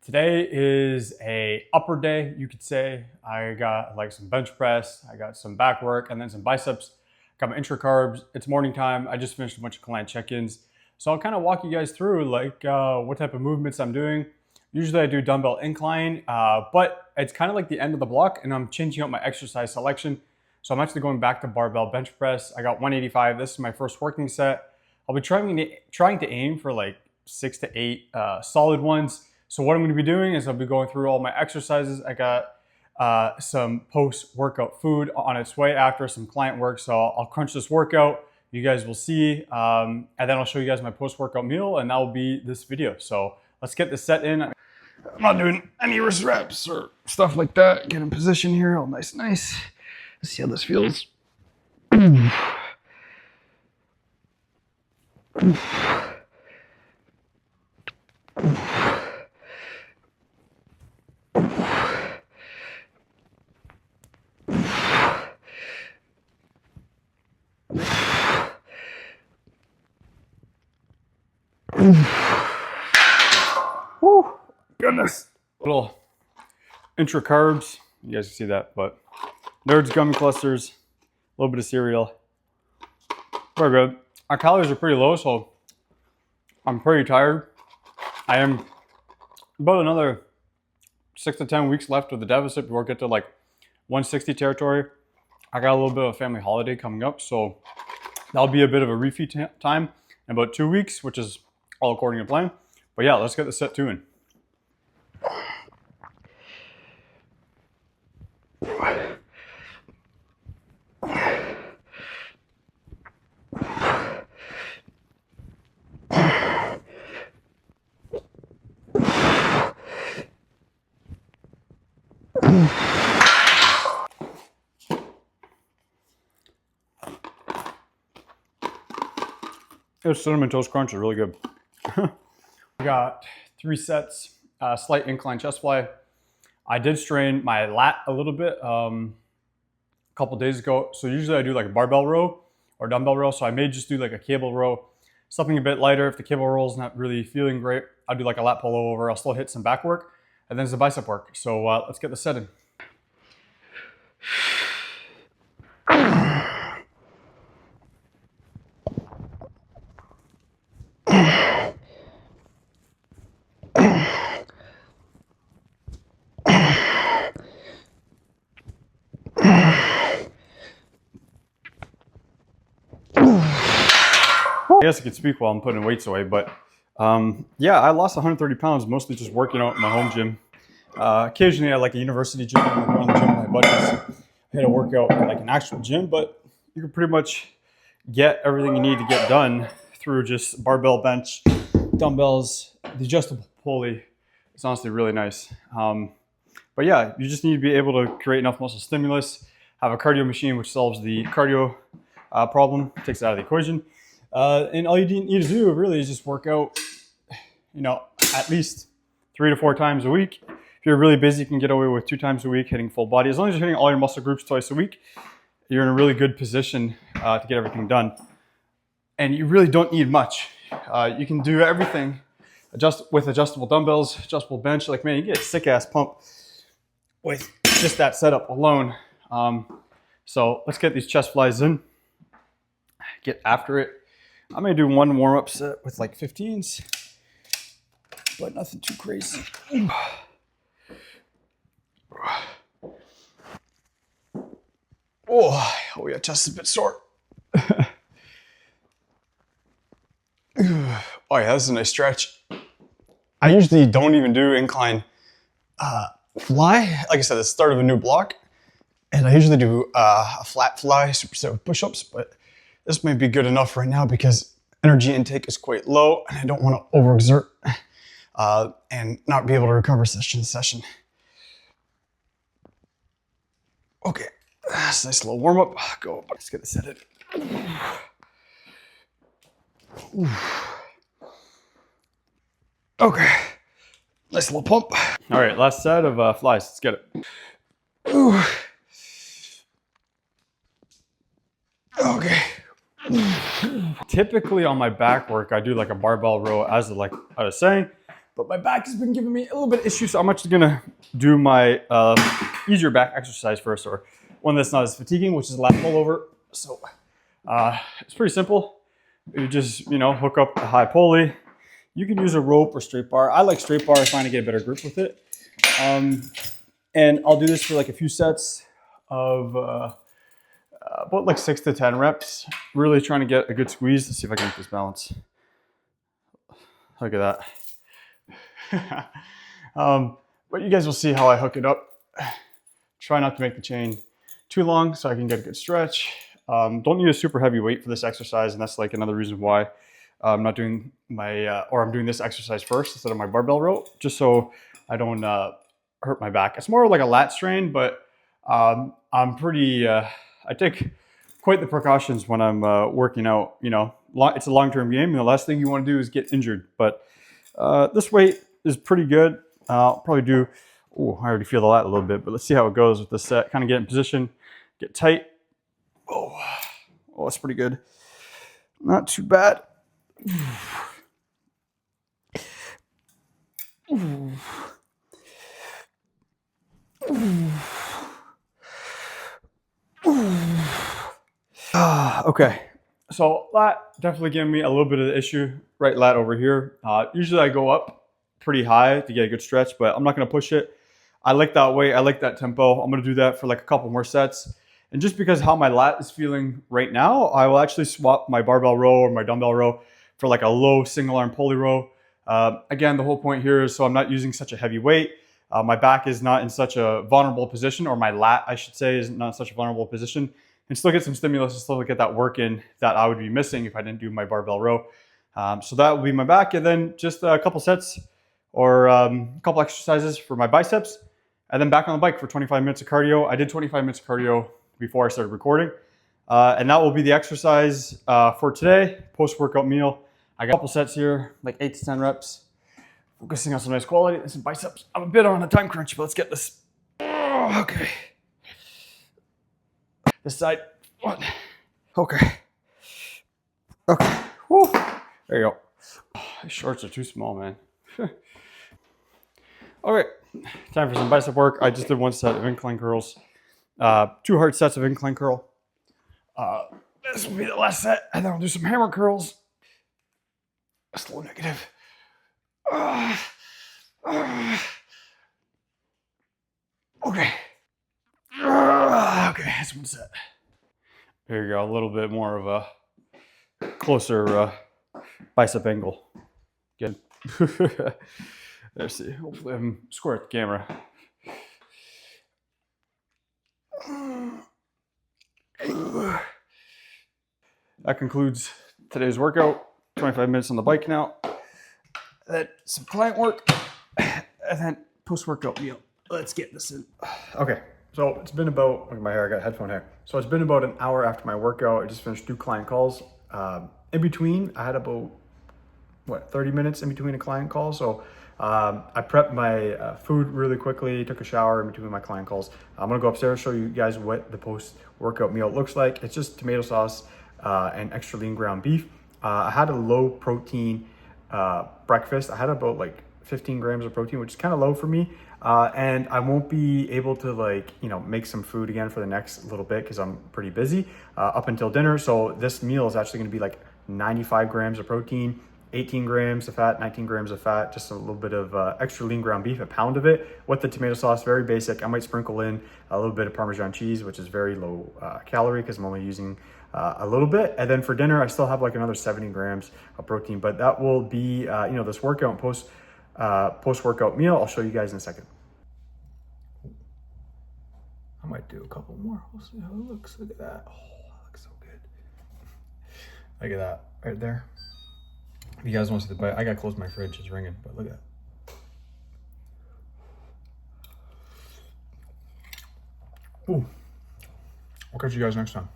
Today is a upper day, you could say. I got like some bench press, I got some back work, and then some biceps. Got my intra carbs. It's morning time. I just finished a bunch of client check-ins. So I'll kind of walk you guys through like what type of movements I'm doing. Usually I do dumbbell incline, but it's kind of like the end of the block and I'm changing up my exercise selection. So I'm actually going back to barbell bench press. I got 185. This is my first working set. I'll be trying to aim for like 6 to 8 solid ones. So what I'm going to be doing is I'll be going through all my exercises. I got some post-workout food on its way after some client work. So I'll crunch this workout. You guys will see. And then I'll show you guys my post-workout meal and that will be this video. So let's get this set in. I'm not doing any wrist reps or stuff like that. Get in position here, all nice. Let's see how this feels. Woo, goodness. Little intra carbs. You guys can see that, but Nerds gummy clusters, a little bit of cereal. Very good. Our calories are pretty low, so I'm pretty tired. I am about another 6 to 10 weeks left of the deficit before I get to like 160 territory. I got a little bit of a family holiday coming up, so that'll be a bit of a refeed time in about 2 weeks, which is all according to plan. But yeah, let's get the set 2 in. This Cinnamon Toast Crunch is really good. We got 3 sets, slight incline chest fly. I did strain my lat a little bit a couple days ago. So usually I do like a barbell row or dumbbell row. So I may just do like a cable row, something a bit lighter. If the cable row is not really feeling great, I'll do like a lat pull over. I'll still hit some back work and then some bicep work. So let's get this set in. I guess I could speak while I'm putting weights away, but yeah, I lost 130 pounds, mostly just working out in my home gym. Occasionally I like a university gym, I go in the gym with my buddies. I had to work out at like an actual gym, but you can pretty much get everything you need to get done through just barbell bench, dumbbells, the adjustable pulley. It's honestly really nice. But yeah, you just need to be able to create enough muscle stimulus, have a cardio machine which solves the cardio problem, takes it out of the equation. And all you need to do really is just work out, at least 3 to 4 times a week. If you're really busy, you can get away with 2 times a week hitting full body. As long as you're hitting all your muscle groups twice a week, you're in a really good position to get everything done. And you really don't need much. You can do everything with adjustable dumbbells, adjustable bench. Like, man, you get a sick ass pump with just that setup alone. So let's get these chest flies in, get after it. I'm gonna do 1 warm-up set with like 15s, but nothing too crazy. Oh yeah, chest is a bit sore. Oh yeah, this is a nice stretch. I usually don't even do incline fly. Like I said, it's the start of a new block, and I usually do a flat fly superset with push-ups, but this might be good enough right now because energy intake is quite low and I don't want to overexert and not be able to recover session to session. Okay, that's a nice little warm up. Go, let's get this set in. Okay, nice little pump. All right, last set of flies, let's get it. Okay. Typically on my back work, I do like a barbell row as like I was saying, but my back has been giving me a little bit of issues, so I'm actually gonna do my easier back exercise first, or one that's not as fatiguing, which is lat pull over. So it's pretty simple. You just, hook up a high pulley. You can use a rope or straight bar. I like straight bar. I find to get a better grip with it. And I'll do this for like a few sets of about like 6 to 10 reps. Really trying to get a good squeeze. Let's see if I can make this balance. Look at that. But you guys will see how I hook it up. Try not to make the chain too long so I can get a good stretch. Don't need a super heavy weight for this exercise, and that's like another reason why I'm not doing I'm doing this exercise first instead of my barbell row, just so I don't hurt my back. It's more like a lat strain, but I'm pretty, I take quite the precautions when I'm working out. It's a long-term game, and the last thing you want to do is get injured. But this weight is pretty good. I'll probably do, I already feel the lat a little bit, but let's see how it goes with this set. Kind of get in position, get tight. Oh, that's pretty good. Not too bad. Okay, so lat definitely giving me a little bit of the issue. Right lat over here. Usually I go up pretty high to get a good stretch, but I'm not going to push it. I like that weight. I like that tempo. I'm going to do that for like a couple more sets. And just because how my lat is feeling right now, I will actually swap my barbell row or my dumbbell row for like a low single arm pulley row. Again, the whole point here is so I'm not using such a heavy weight. My back is not in such a vulnerable position, or my lat, I should say, is not in such a vulnerable position, and still get some stimulus and still get that work in that I would be missing if I didn't do my barbell row. So that will be my back, and then just a couple sets or a couple exercises for my biceps, and then back on the bike for 25 minutes of cardio. I did 25 minutes of cardio before I started recording. And that will be the exercise for today, post-workout meal. I got a couple sets here, like 8 to 10 reps. Focusing on some nice quality and some biceps. I'm a bit on a time crunch, but let's get this. Oh, okay. This side. One. Okay. Okay. Woo. There you go. These shorts are too small, man. All right. Time for some bicep work. I just did 1 set of incline curls. 2 hard sets of incline curl. This will be the last set, and then I'll do some hammer curls. Slow negative. Okay. Okay, that's 1 set. There you go, a little bit more of a closer bicep angle. Good. Let's see, hopefully I'm square at the camera. That concludes today's workout. 25 minutes on the bike now. Then some client work, and then post-workout meal. Let's get this in. Okay, so it's been about, look at my hair, I got headphone hair. So it's been about an hour after my workout. I just finished 2 client calls. In between, I had about, 30 minutes in between a client call. So I prepped my food really quickly, took a shower in between my client calls. I'm gonna go upstairs, show you guys what the post-workout meal looks like. It's just tomato sauce and extra lean ground beef. I had a low protein breakfast. I had about like 15 grams of protein, which is kind of low for me. And I won't be able to make some food again for the next little bit because I'm pretty busy up until dinner. So this meal is actually going to be like 95 grams of protein, 18 grams of fat, 19 grams of fat, just a little bit of extra lean ground beef, a pound of it with the tomato sauce, very basic. I might sprinkle in a little bit of Parmesan cheese, which is very low calorie because I'm only using a little bit. And then for dinner, I still have like another 70 grams of protein, but that will be, this workout and post-workout meal. I'll show you guys in a second. I might do a couple more. We'll see how it looks. Look at that. Oh, that looks so good. Look at that right there. If you guys want to see the bite, I gotta close my fridge. It's ringing, but look at that. Ooh. I'll catch you guys next time.